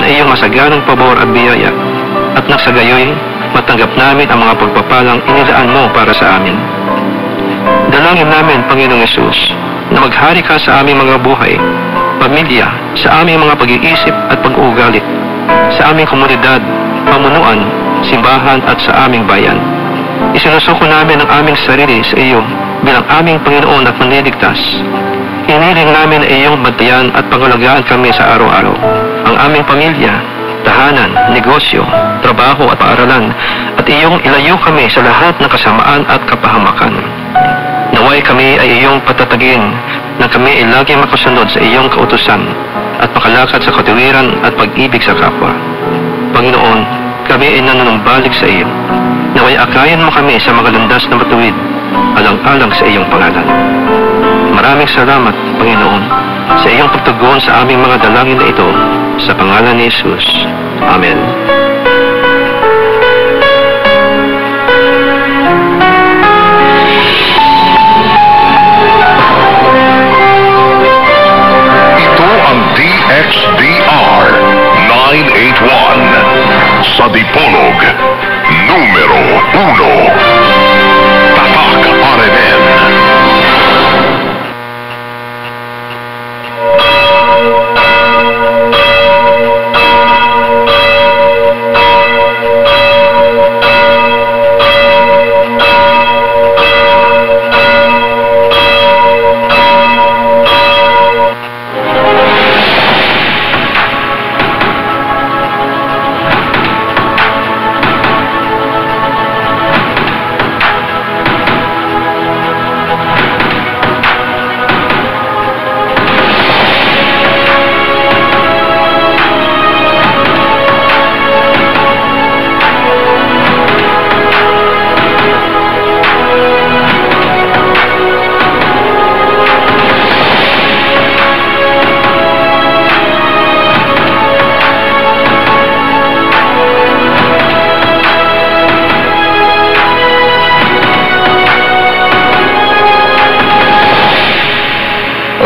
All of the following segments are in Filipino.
ay iyong masaganang pabor at biyaya, at nang sa gayoy, matanggap namin ang mga pagpapalang inilaan mo para sa amin. Dalangin namin, Panginoong Hesus, na maghari ka sa aming mga buhay, pamilya, sa aming mga pag-iisip at pag-uugali, sa aming komunidad, pamunuan, simbahan at sa aming bayan. Isinusuko namin ang aming sarili sa iyo bilang aming Panginoon at Manliligtas. Hiniling namin na iyong bantayan at pangalagaan kami sa araw-araw, ang aming pamilya, tahanan, negosyo, trabaho at paaralan, at iyong ilayo kami sa lahat ng kasamaan at kapahamakan. Naway kami ay iyong patatagin na kami ay laging makasunod sa iyong kautusan at makalakad sa katuwiran at pag-ibig sa kapwa. Panginoon, kami ay nanunumbalik sa iyo. Naway akayan mo kami sa mga landas na matuwid, alang-alang sa iyong pangalan. Maraming salamat, Panginoon, sa iyong pagtugon sa aming mga dalangin na ito, sa pangalan ni Jesus. Amen. Ito ang DXDR 981 sa Dipolog, numero 1. Tatak RMN.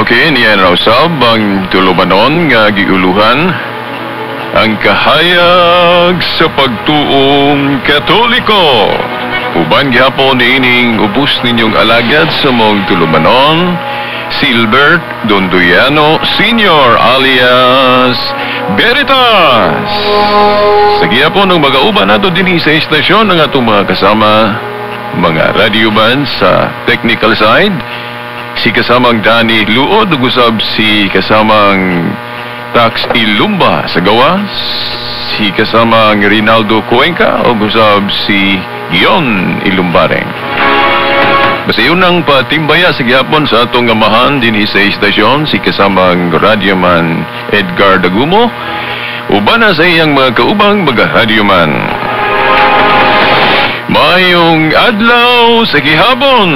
Okay, niyan raw sab ang tulumanon nga giuluhan ang kahayag sa pagtuong Katoliko. Uban gihapon niining ubos ninyong alagad sa mong tulumanon, Silbert Donduyano Sr. alias Veritas. Sa gihapon ng mag-auban nato din sa istasyon ng atong mga kasama, mga radio band sa technical side, si kasamang Danny Luod, ugusab si kasamang Tax Ilumba sa gawas, si kasamang Rinaldo Cuenca, ugusab si Gion Ilumbareng. Basta yun ang patimbaya sa gihapon sa atong amahan din sa istasyon, si kasamang radyoman Edgar Dagumo, uban na sa iyang mga kaubang mga radyoman. Mayong adlaw sa gihapon,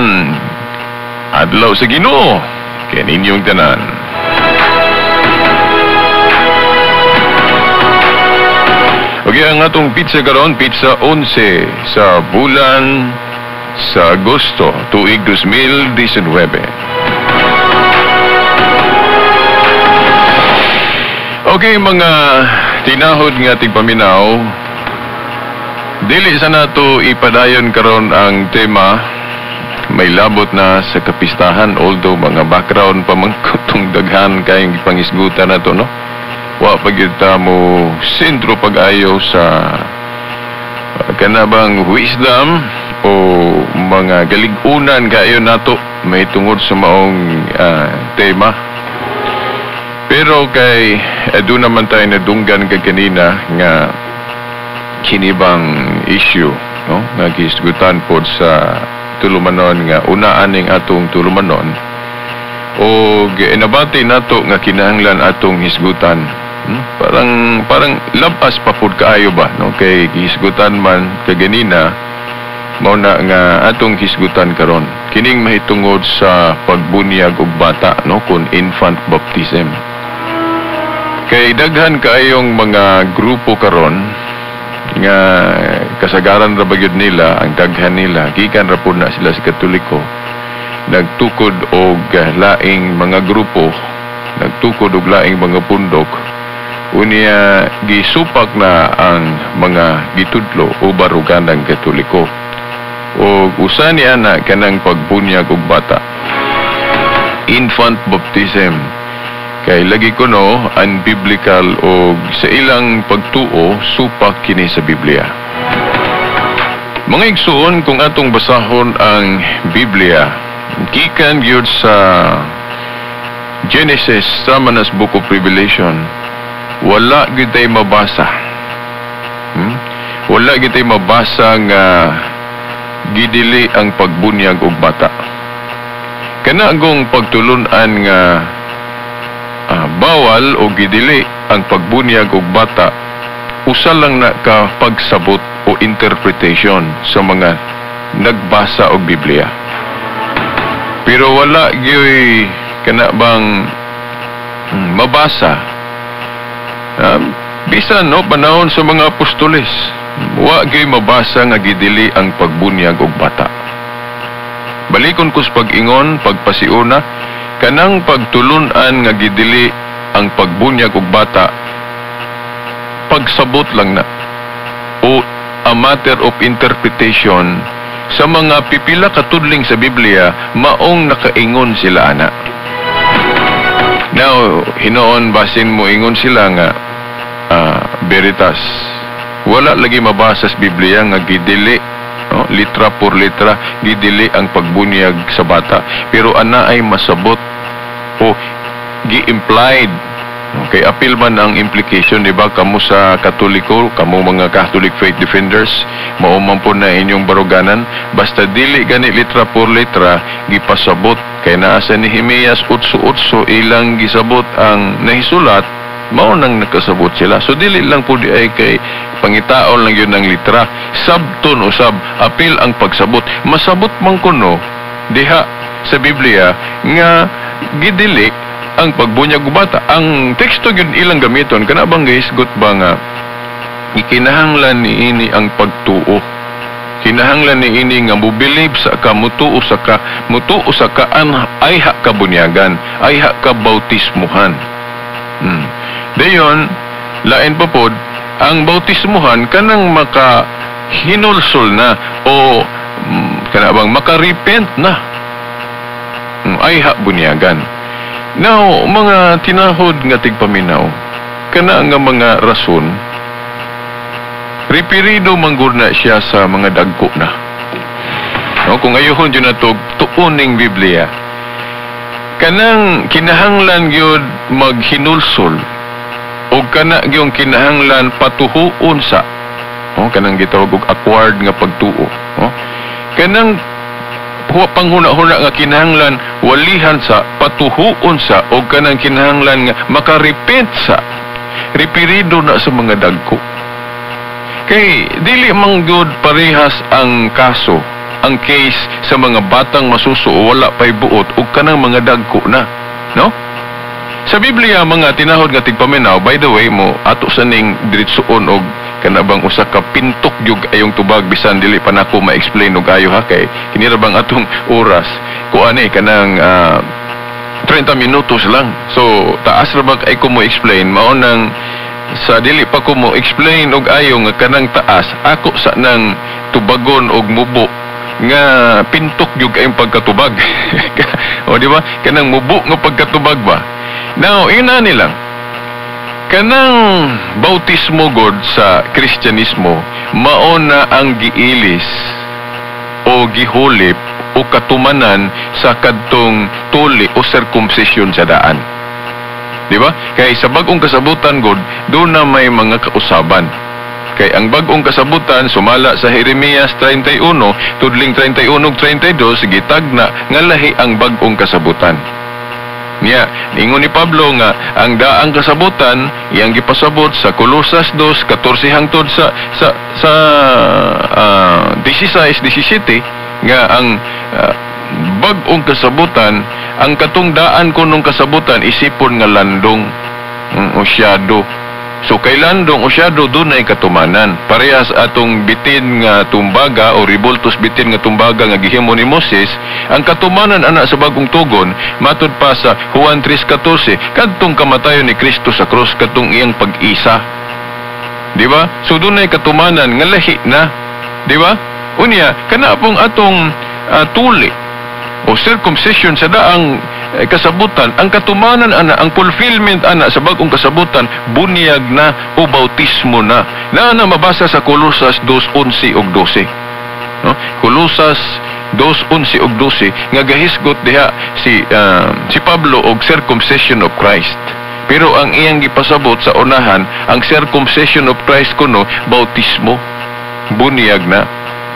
adlaw sa Ginoo, kaninyong tanan. Okay, ang atong pizza karon, pizza 11 sa bulan sa Agosto, tuig 2019. Okay, mga tinahod nga tigpaminaw, dili sa nato ipadayon karon ang tema. May labot na sa kapistahan, although mga background pa man kutong daghan kayong pangisgutan na to, no? Wa pagkita mo sentro pag-ayo sa kanabang wisdom o mga galigunan kayo nato may tungod sa maong tema. Pero kay doon naman tayo nadunggan kay kanina nga kinibang issue, no? Nagisgutan po sa tulumanon nga unaan ning atong tulumanon o inabati nato nga kinahanglan atong hisgutan. Parang labas pa pud kaayo ba, no? Kay hisgutan man kaganina mao na nga atong hisgutan karon kining mahitungod sa pagbunyag og bata, no, kun infant baptism. Kay daghan kaayong mga grupo karon nga kasagaran ra bagyod nila, ang daghan nila gikan ra pud na sila sa Katoliko, nagtukod og laing mga grupo, nagtukod og laing mga pundok unya gisupak na ang mga gitudlo o barugan ng Katoliko. O usa niya na kanang pagbunyag og bata, infant baptism, kay lagi ko no unbiblical o sa ilang pagtuo supak kini sa Biblia. Mga igsuon, kung atong basahon ang Biblia, gikan gyud sa Genesis sama nas Book of Revelation, wala gyud tay mabasa. Wala gyud tay mabasa nga gidili ang pagbunyag og bata. Kana agong pagtulun-an nga bawal o gidili ang pagbunyag og bata, usa lang na ka pagsabot o interpretation sa mga nagbasa og Biblia. Pero wala gyoy kana bang mabasa. Bisan no panahon sa mga apostoles, wa gyoy mabasa nga gidili ang pagbunyag og bata. Balikon ko sa pag-ingon, pagpasiuna, kanang pagtulun-an nga gidili ang pagbunyag og bata, pagsabot lang na o a matter of interpretation sa mga pipila katudling sa Biblia, maong nakaingon sila ana. Now, hinoon basin mo ingon sila nga veritas. Wala lagi mabasa sa Biblia nga gidili, no, litra por litra gidili ang pagbunyag sa bata. Pero ana ay masabot o gi-implied. Okay, apil man ang implication, di ba? Kamu sa Katoliko, kamu mga Catholic faith defenders, mauman po na inyong baruganan. Basta dili gani litra por litra, gipasabot. Kay naa sa Nehemias 8:8 ilang gisabot ang nahisulat, mao nang nakasabot sila. So dili lang po di ay kay pangitaon lang yun ng litra. Sabton usab, apil ang pagsabot. Masabot man kuno diha sa Biblia nga gidili ang pagbunyag og bata. Ang teksto gyud ilang gamiton kana bang gihisgot ba nga ikinahanglan niini ang pagtuo. Kinahanglan niini nga mobilib sa ka mutuo sa ka ayha ka bunyagan, ayha ka bautismuhan. Dayon lain pa pod ang bautismuhan kanang maka hinulsol na o kana bang makarepent na. Ayha bunyagan. Now, mga tinahod nga tigpaminaw, kana nga mga rason, repirido manggod na siya sa mga dagko na. No, kung ayohon yun na tuuning Biblia, kanang kinahanglan yun maghinulsol, o kana yung kinahanglan patuhuon sa, kanang gitawag og acquired nga pagtuo. Kanang panghuna-huna nga kinahanglan walihan sa, patuhuon sa, o kanang kinahanglan nga makarepent sa, repirido na sa mga dagko. Kay dili manggod parehas ang kaso, ang case sa mga batang masuso o wala pay buot o kanang mga dagko na, no? Sa Biblia mga tinahod nga tigpaminaw, by the way mo ato sa ning diretsoon og kanabang usa ka pintok jug ayong tubag bisan dili pa nako ma-explain og ayo ha, kay kini ra bang atong oras ko ani kanang 30 minutos lang. So taas ra ba kay ko mo explain, mao nang sa dili pa ko mo explain og ayo nga kanang taas ako sa nang tubagon og mubo nga pintok jug ayong pagkatubag. O di ba kanang mubo nga pagkatubag ba. Now ina nilang kanang bautismo god sa Kristyanismo mao na ang giilis o gihulip o katumanan sa kadtong tuli o circumcision sa daan. Di ba? Kay sa bag-ong kasabutan god doon na may mga kausaban. Kay ang bag-ong kasabutan sumala sa Jeremias 31 tudling 31-32 gitagna nga lahi ang bag-ong kasabutan. Niya, ingon ni Pablo nga ang daang kasabutan iyang gipasabot sa Colosas 2:14 hangtod sa 16-17 nga ang bag-ong kasabutan, ang katong daan kunong kasabutan isipon nga landong o shadow. So kailan dong usyado dunay katumanan. Parehas atong bitin nga tumbaga o ribultos bitin nga tumbaga nga gihimo ni Moses, ang katumanan ana sa bagong tugon matud pa sa Juan 3:14 kadtong kamatayon ni Kristo sa krus kadtong iyang pag-isa. Di ba? So dunay katumanan nga lahi na. Di ba? Unya kana pong atong tuli o circumcision sa daang kasabutan, ang katumanan ana, ang fulfillment ana sa bagong kasabutan, bunyag na o bautismo na. Na mabasa sa Colosas 2:11 ug 12. No? Colosas 2:11 ug 12 nga gahisgot diha si Pablo og circumcision of Christ. Pero ang iyang gipasabot sa unahan, ang circumcision of Christ kuno bautismo, bunyag na.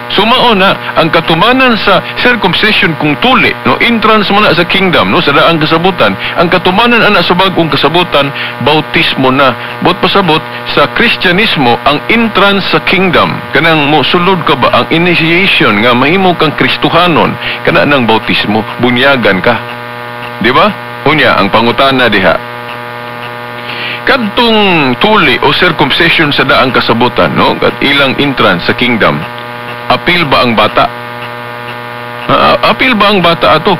Sumao na ang katumanan sa circumcision kung tuli, no, entrance mo na sa kingdom, no, sa daang kasabutan. Ang katumanan ana sa bagong kasabutan, bautismo na. Bot pasabot sa Kristyanismo, ang entrance sa kingdom, kanang mo sulod ka ba ang initiation nga mahimo kang Kristohanon, kana nang bautismo, bunyagan ka. Di ba? Unya ang pangutana diha. Kadtong tuli o circumcision sa daang kasabutan, no, kat ilang entrance sa kingdom, apil ba ang bata? Apil ba ang bata ato?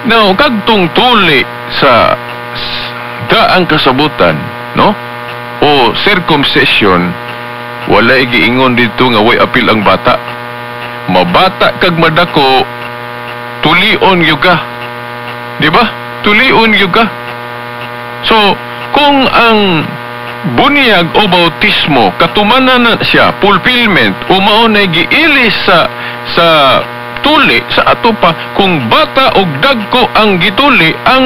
Now, kadtong tuli sa daang kasabutan, no? O circumcision, wala giingon dito nga way apil ang bata. Mabata kag madako, tulion gyud ka. Di ba? Tulion gyud ka. So, kung ang bunyag o bautismo katumanan na siya, fulfillment o maunay giilis sa tuli sa ato pa, kung bata o dagko ang gituli, ang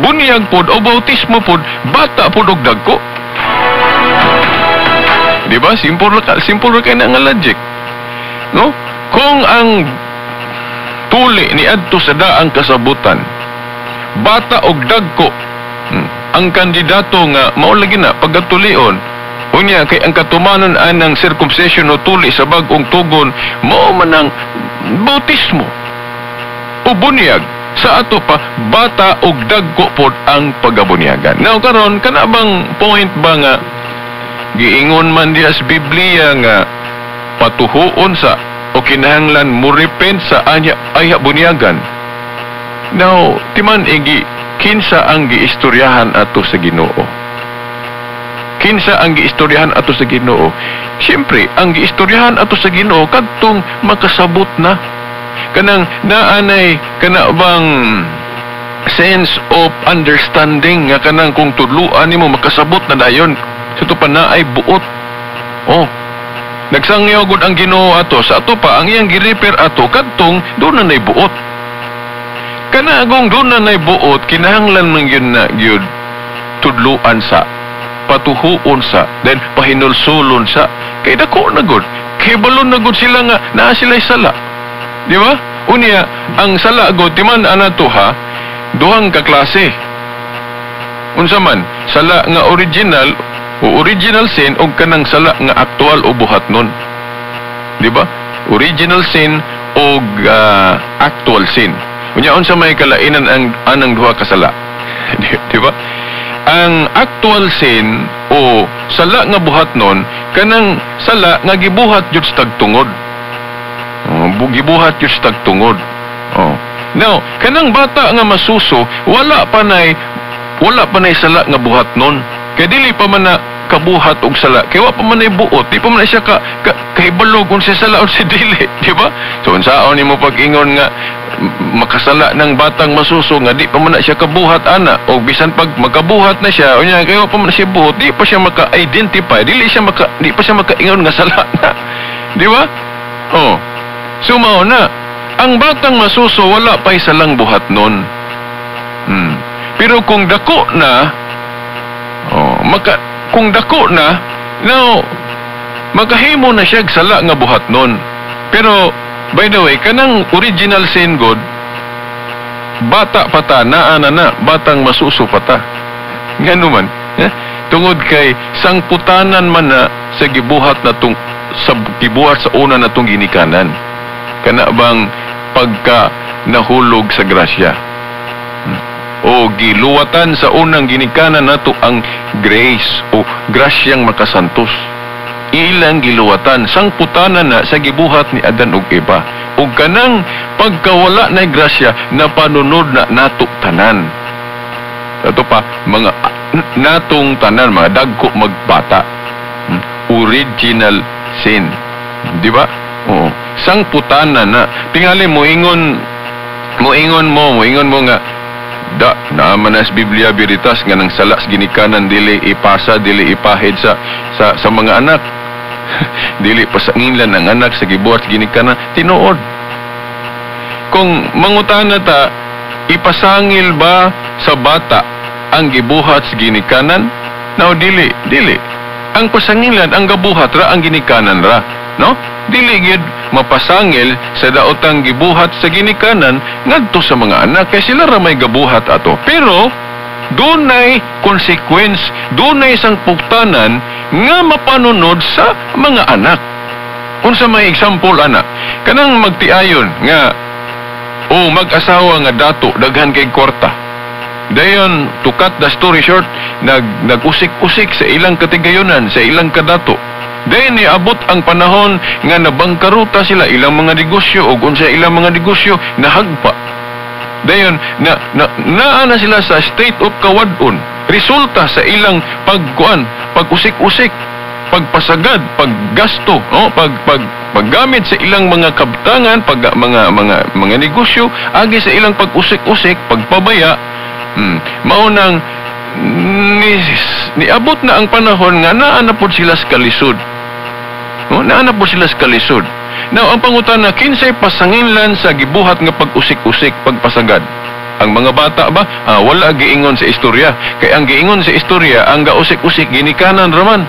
bunyag pod o bautismo pod bata pod og dagko. Di ba? Simple kay na nga logic, no? Kung ang tuli ni adto sa daang kasabutan bata og dagko, ang kandidato nga mao lagi na pagatulion, unya kay ang katumanon anang circumcision o tuli sa bagong tugon mao man ang bautismo o bunyag sa ato pa, bata og dagko pod ang pagabunyagan. Now karon kana bang point ba nga giingon man diha sa Biblia nga patuhuon sa o kinahanglan mo repent sa anya bunyagan? Now timan igi kinsa ang giistoryahan ato sa Ginoo? Kinsa ang giistoryahan ato sa Ginoo? Siyempre, ang giistoryahan ato sa Ginoo kadtong makasabot na. Kanang naanay kana bang sense of understanding nga kanang kung tudluan nimo makasabot na dayon. Sa pa naay buot. Oh. Nagsangyaw gud ang Ginoo ato sa ato pa ang iyang gi-repair ato kadtong doon na nay buot. Kana agong doon na nay buot, kinahanglan man yun na yun tudluan sa, patuhuon sa, then pahinulsulon sa, kay dako na gud, kay balon na gud sila nga, naa sila'y sala. Di ba? Unya, ang sala gud, timan anato ha, duhang kaklase. Unsa man, sala nga original, o original sin, o kanang sala nga aktual o buhat nun. Di ba? Original sin o actual sin. Unya unsa may kalainan ang anang duha ka sala? Di ba? Ang actual sin o sala nga buhat nun, kanang sala nga gibuhat jud sa tagtungod. Gibuhat jud sa tagtungod. Now, kanang bata nga masuso, wala pa nay sala nga buhat nun. Kay dili pa man na kabuhat og sala, kay wa pa man ay buot, di pa man siya kahibalog kung siya sala o si dili, di ba? So unsaon nimo pag-ingon nga makasala ng batang masuso nga di pa man na siya kabuhat ana, o bisan pag magkabuhat na siya, unya kay wa pa man siya buot, di pa siya maka-identify, di pa siya makaingon nga sala na, di ba? Oh. So mao na, ang batang masuso wala pa salang buhat nun. Pero kung dako na, kung dako na, now, magahimo na siya sala nga buhat nun. Pero, by the way, kanang original sin God, bata pata, na, batang masuso pata. Nga naman, tungod kay sangputanan man na sa gibuhat na sa gibuhat sa una na tong ginikanan. Kana bang pagka nahulog sa grasya. o giluwatan sa unang ginikanan nato ang grace o grasyang makasantos. Ilang giluwatan sang putanan na sa gibuhat ni Adan ug Eva. Ug kanang pagkawala na grasya na panunod na nato tanan. Ito pa, mga natong tanan, mga dagko magbata. Original sin. Di ba? Oo. Sang putanan na. Tingali moingon mo nga, naaman na sa Biblia Veritas nga nang salas ginikanan dili ipasa, dili ipahid sa mga anak. Dili pasangilan ang anak sa gibuhat ginikanan, tinuod. Kung mangutana ta, ipasangil ba sa bata ang gibuhat sa ginikanan? No, dili. Ang pasangilan, ang gabuhat ra, ang ginikanan ra. No? Dili gyud mapasangil sa daotang gibuhat sa ginikanan ngadto sa mga anak kay sila ra may gabuhat ato. Pero dunay consequence, dunay sang puktanan nga mapanunod sa mga anak. Unsa may example ana? Kanang magtiayon nga o mag-asawa nga dato daghan kay kwarta. Dayon, to cut the story short, nag-usik-usik sa ilang katigayonan, sa ilang kadato. Dayon niabot ang panahon nga nabangkaruta sila ilang mga negosyo o unsa ilang mga negosyo nahagpa. Dayon naa sila sa state of kawadon. Resulta sa ilang pag-usik-usik, pagpasagad, paggasto, no? Paggamit sa ilang mga kabtangan, mga negosyo, agi sa ilang pag-usik-usik, pagpabaya. Maunang niabot na ang panahon nga naanapod sila sa kalisod. No, naanapod sila sa kalisod. Now, ang pangutana, kinsay pasanginlan sa gibuhat nga pag-usik-usik, pagpasagad? Ang mga bata ba? Wala giingon sa istorya. Kay ang giingon sa istorya, ang gausik-usik, ginikanan raman.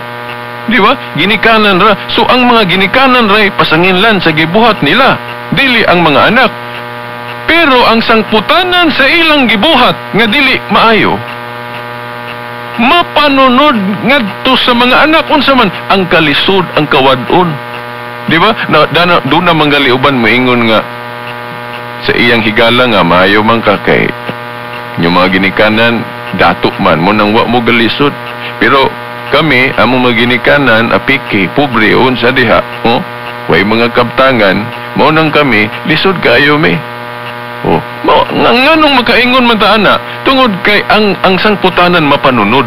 Di ba? Ginikanan ra. So, ang mga ginikanan ray pasanginlan sa gibuhat nila. Dili ang mga anak. Pero ang sangputanan sa ilang gibuhat nga dili maayo, mapanunod ngadto sa mga anak unsa man ang kalisod, ang kawadon. Di ba? Doon na manggaliuban moingon nga sa iyang higala nga maayo man ka kay yung mga ginikanan dato man mo nang wa mo galisod. Pero kami among mga ginikanan apiki pobre unsa diha, way mga kabtangan, mao nang kami lisod kaayo mi. Nganong makaingon man ta ana tungod kay ang sangputanan mapanunod.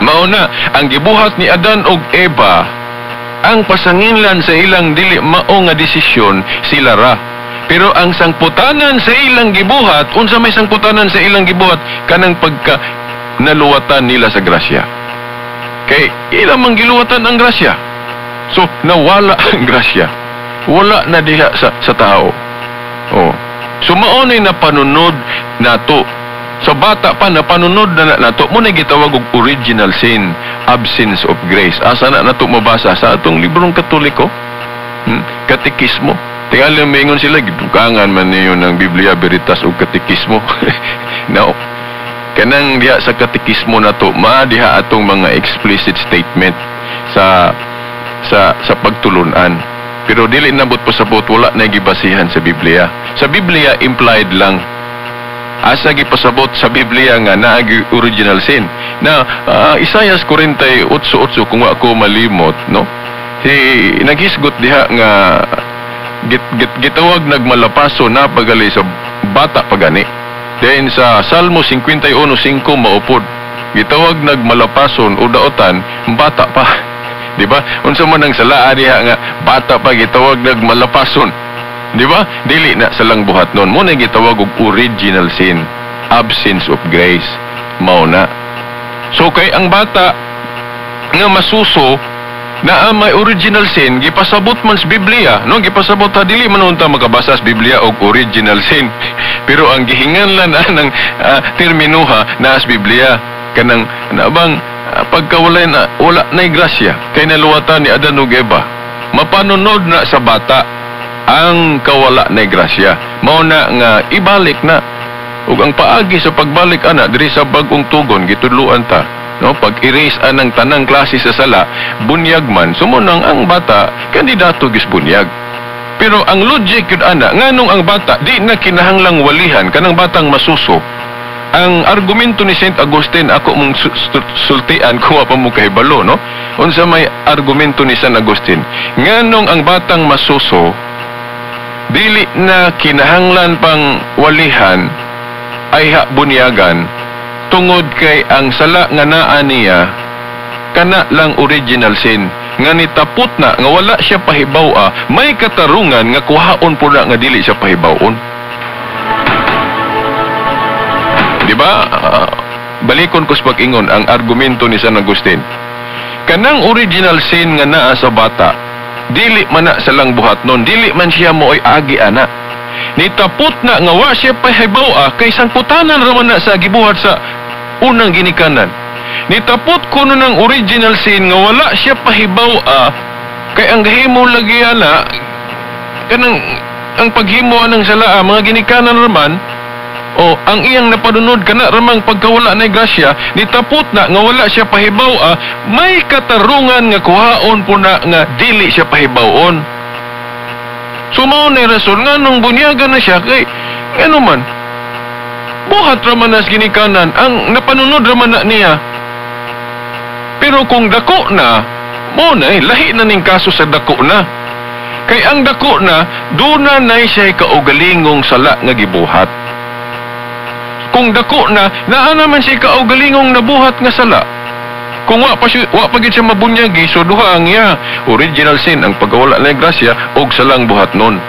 Mao na ang gibuhat ni Adan ug Eva, ang pasanginlan sa ilang dili mao nga desisyon sila ra. Pero ang sangputanan sa ilang gibuhat, unsa may sangputanan sa ilang gibuhat, kanang pagka naluwatan nila sa grasya. Kay ilang manggiluwatan ang grasya. So nawala ang grasya. Wala na diha sa tao. So maunay na panunod nato. Sa bata pa na panunod na nato mo na gitawag og original sin, absence of grace. Asa na nato mabasa sa atong librong Katoliko? Katekismo. Tingali maingon sila gidugangan man niyo ng Biblia Veritas o katekismo. Now, kanang diha sa katekismo nato diha atong mga explicit statement sa pagtulunan. Pero dili nabot pasabot, wala na gibasihan sa Biblia. Sa Biblia implied lang. Asa gipasabot sa Biblia nga naagi original sin. Na Isaias 48:8 kung ako malimot, no? Naghisgot diha nga gitawag nagmalapaso na pagali sa bata pagani. Then sa Salmo 51:5 maupod. Gitawag nagmalapason o daotan bata pa. Di ba? Unsa man ang salaa diha nga bata pa gitawag nagmalapason. Di ba? Dili na salang buhat nun. Mo na gitawag og original sin, absence of grace. Mao na. So kay ang bata nga masuso na may original sin gipasabot man sa Biblia, no? Gipasabot ta dili man unta makabasa sa Biblia og original sin. Pero ang gihinganlan ng terminoha na sa Biblia kanang nabang pagkawalay na wala na'y grasya kay naluwatan ni Adan ug Eva, mapanunod na sa bata ang kawala na'y grasya. Mao na nga ibalik na ug ang paagi sa pagbalik ana diri sa bag-ong tugon gitudluan ta, no? Pag-erase anang tanang klase sa sala bunyag man sumunang ang bata kandidato gis bunyag. Pero ang logic yun ana, nganong ang bata di na kinahanglang walihan kanang batang masuso. Ang argumento ni Saint Augustine ako mong sultian kuha pa mo kahibalo, no? Unsa may argumento ni Saint Augustine? Nganong ang batang masuso dili na kinahanglan pang walihan ay bunyagan tungod kay ang sala nga naa niya kana lang original sin nga nitapot na nga wala siya pahibaw may katarungan nga kuhaon po na nga dili siya pahibawon. Di ba? Balikon ko sa pag-ingon ang argumento ni San Agustin. Kanang original sin nga naa sa bata, dili man na sa lang buhat nun, dili man siya mo'y agi ana. Nitapot na nga wa siya pahibaw kay sangputanan raman na sa gibuhat sa unang ginikanan. Nitapot ko nun ang original sin nga wala siya pahibaw kay ang gahimo lagi ana kanang ang paghimo anang sala mga ginikanan raman. O, ang iyang napadunod kana ramang pagkawala na grasya, nitapot na nga wala siya pahibaw may katarungan nga kuhaon po na nga dili siya pahibawon. So mao na rason nga nung bunyagan na siya kay ano man buhat raman na ginikanan ang napanunod raman na niya. Pero kung dako na mo na lahi na ning kaso sa dako na. Kay ang dako na duna na siya kaugalingong sala nga gibuhat. Kung dako na, naa naman siya kaugalingong nabuhat nga sala. Kung wa pa gid siya mabunyagi, so duha ang iya original sin ang pagkawala na grasya og salang buhat nun.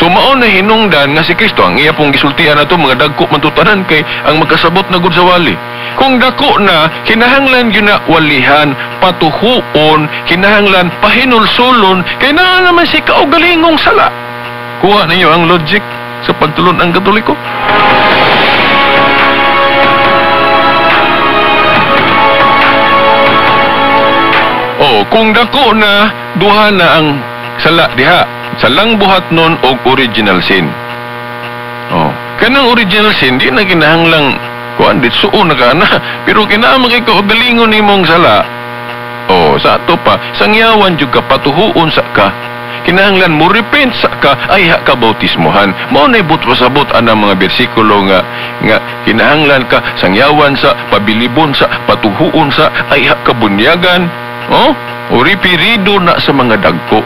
So mao na hinungdan nga si Kristo ang iya pong gisultian nato mga dagko man tutanan kay ang magkasabot na gud sa wali. Kung dako na, kinahanglan gyud na walihan, patuhuon, kinahanglan pahinulsulon kay naa naman siya kaugalingong sala. Kuha ninyo ang logic sa pagtulon ang Katoliko. Kung dako na, duha na ang sala diha. Salang buhat nun og original sin. Kanang original sin, di na kinahanglang kuan dit suon na ka na. Pero kinahanglan ikaw galingon nimong sala. Sa ato pa, sangyawan jud ka patuhuon sa ka. Kinahanglan mo repent sa ka ay ka bautismohan. Mao nay buot-sabot anang mga bersikulo nga kinahanglan ka sangyawan sa pabilibon sa patuhuon sa ay ka bunyagan. Uripirido na sa mga dagko.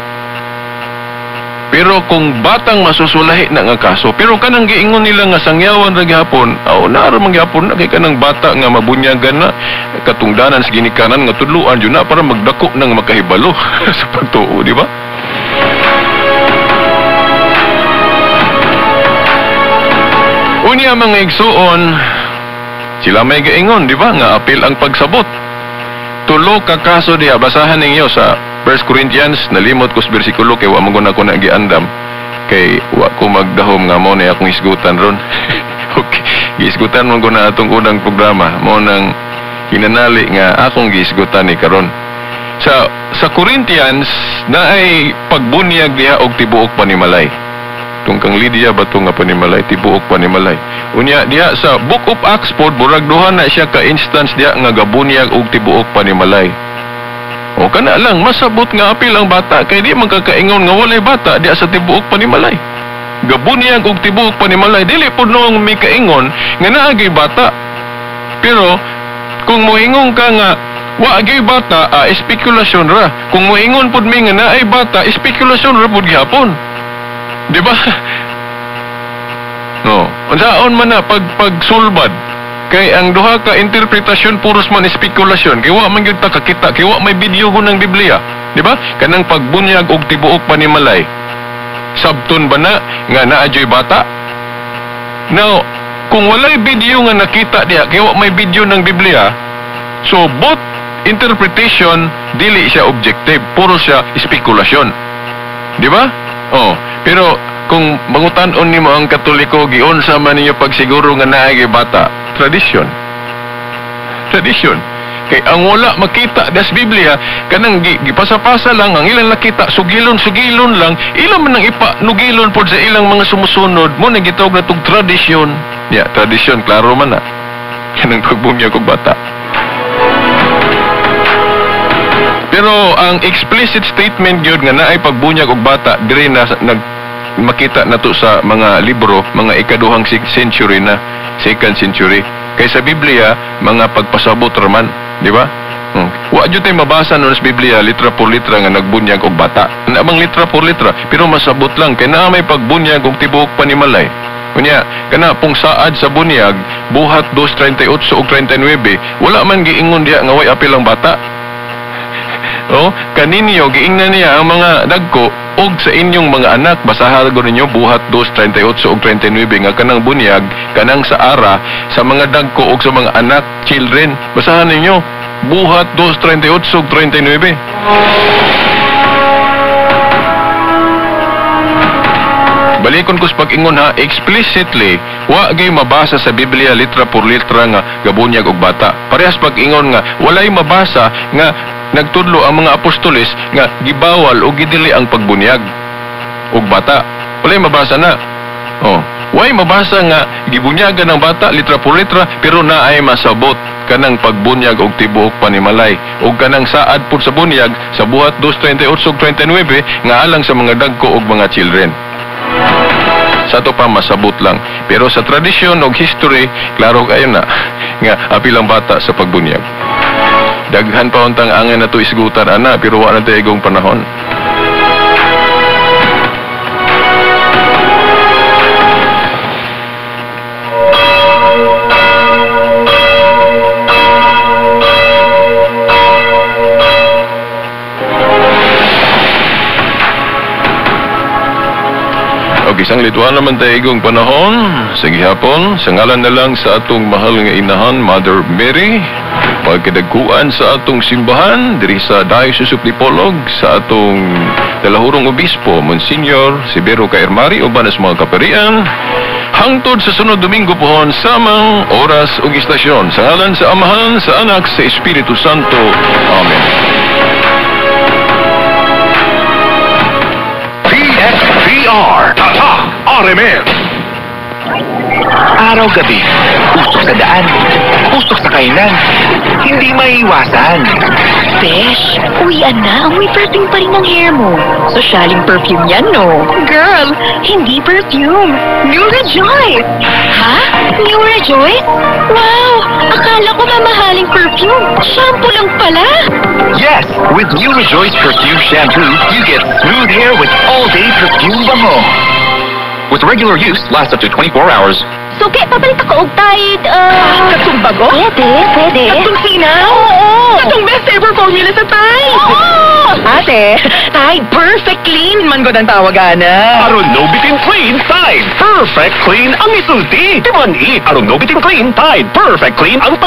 Pero kung batang masusulahi na nga kaso, pero kanang giingon nila nga sangyawan ra gihapon, naara man gihapon na kay kanang bata nga mabunyagan na katungdanan sa ginikanan nga tudluan jud na para magdako nang makahibalo sa pagtuo, di ba? Unya mga igsuon, sila may giingon, di ba, nga apil ang pagsabot. Tulo ka kaso diha, basahan ninyo sa 1 Corinthians, nalimot ko sa bersikulo kay wa man ko na giandam kay wa ko magdahom nga mo na akong isgutan ron. Okay, giisgutan man ko na atong unang programa mo nang hinanali nga akong giisgutan ni karon. Sa Corinthians na ay pagbunyag diha og tibuok panimalay. Tungkang Lydia ba ito nga panimalay, tibuok panimalay. Unya diha sa Book of Acts pod burag duha na siya ka instance diha nga gabunyag og tibuok panimalay. Kana lang masabot nga apil ang bata kay di man kakaingon nga walay bata diha sa tibuok panimalay. Gabunyag og tibuok panimalay dili pod noong may kaingon nga naagi bata. Pero kung moingon ka nga wa agi bata, espekulasyon ra. Kung moingon pod mi nga naay bata, espekulasyon ra pod gihapon. Di ba? Unsaon man na pagsulbad kay ang duha ka interpretasyon puros man espekulasyon kay wa man gyud ta kakita kay wa may video ng Biblia, di ba? Kanang pagbunyag og tibuok panimalay. Sabton ba na nga naadyoy bata? Now, kung walay video nga nakita diha kay wa may video ng Biblia, so both interpretation dili siya objective, puro siya espekulasyon. Di ba? Pero kung mangutan-on nimo ang Katoliko, giunsa man ninyo pagsiguro nga naay bata, tradisyon. Kay ang wala makita das Biblia, kanang gipasa-pasa lang ang ilang nakita, sugilon lang, ilang man nang ipanugilon pod sa ilang mga sumusunod, mo na gitawag na tong tradisyon. Tradisyon, klaro man na. Kanang pagbunyag og bata. Pero ang explicit statement gyud nga naay pagbunyag og bata diri na makita nato sa mga libro, mga ikaduhang century na, 2nd century. Kay sa Biblia, mga pagpasabot raman, di ba? Wa jud tay mabasa no sa Biblia litra por litra nga nagbunyag og bata. Namang litra por litra, pero masabot lang kay naa may pagbunyag og tibuok panimalay. Kunya, kana pong saad sa bunyag, buhat 2:38 ug 39, wala man giingon diha nga way apil ang bata. Kaninyo giingnan niya ang mga dagko og sa inyong mga anak, basahan ko ninyo buhat 2:38 ug 39 nga kanang bunyag, kanang sa ara sa mga dagko og sa mga anak, children. Basahan ninyo buhat 2:38 ug 39. Balikon ko sa pag-ingon ha, explicitly, wa gay mabasa sa Biblia litra por litra nga gabunyag og bata. Parehas pag-ingon nga, walay mabasa nga nagtudlo ang mga apostoles nga gibawal o gidili ang pagbunyag og bata. Walay mabasa na. Way mabasa nga gibunyagan ng bata litra por litra pero naay masabot kanang pagbunyag og tibuok panimalay ug kanang saad pud sa bunyag sa buhat 2:38 ug 39 nga alang sa mga dagko ug mga children. Sa to pa masabot lang. Pero sa tradisyon o history, klaro kayo na nga apil ang bata sa pagbunyag. Daghan pa untang angin na to isgutan ana, pero wala na tayo igong panahon. Isang lituan naman tayo igong panahon sa gihapon, sa ngalan na lang sa atong mahal nga inahan, Mother Mary, pagkadagkuan sa atong simbahan diri sa Diocese of Dipolog, sa atong dalahurong obispo, Monsignor Sibero Caermari, uban sa mga kaparian, hangtod sa sunod Domingo pohon samang oras ug istasyon, sa ngalan sa Amahan, sa Anak, sa Espiritu Santo. Amen. TXDR, Tatak RMN. Araw-gabi, usok sa daan, usok sa kainan, hindi maiiwasan. Besh, uwian na. Amoy perfume pa rin ang hair mo. Sosyaling perfume yan, no? Girl, hindi perfume. New Rejoice! Ha? New Rejoice? Wow! Akala ko mamahaling perfume. Shampoo lang pala. Yes, with New Rejoice Perfume Shampoo, you get smooth hair with all-day perfume bango. With regular use, lasts up to 24 hours. So, kaya papalit ako og Tide, Katong bago? Pwede. Katong sinaw? Oo! Katong best ever formula sa Tide? Oo! Ate, Tide Perfect Clean man gud ang tawagana. Aron no bitin clean, Tide Perfect Clean ang isulti. Timon aron no bitin clean, Tide Perfect Clean ang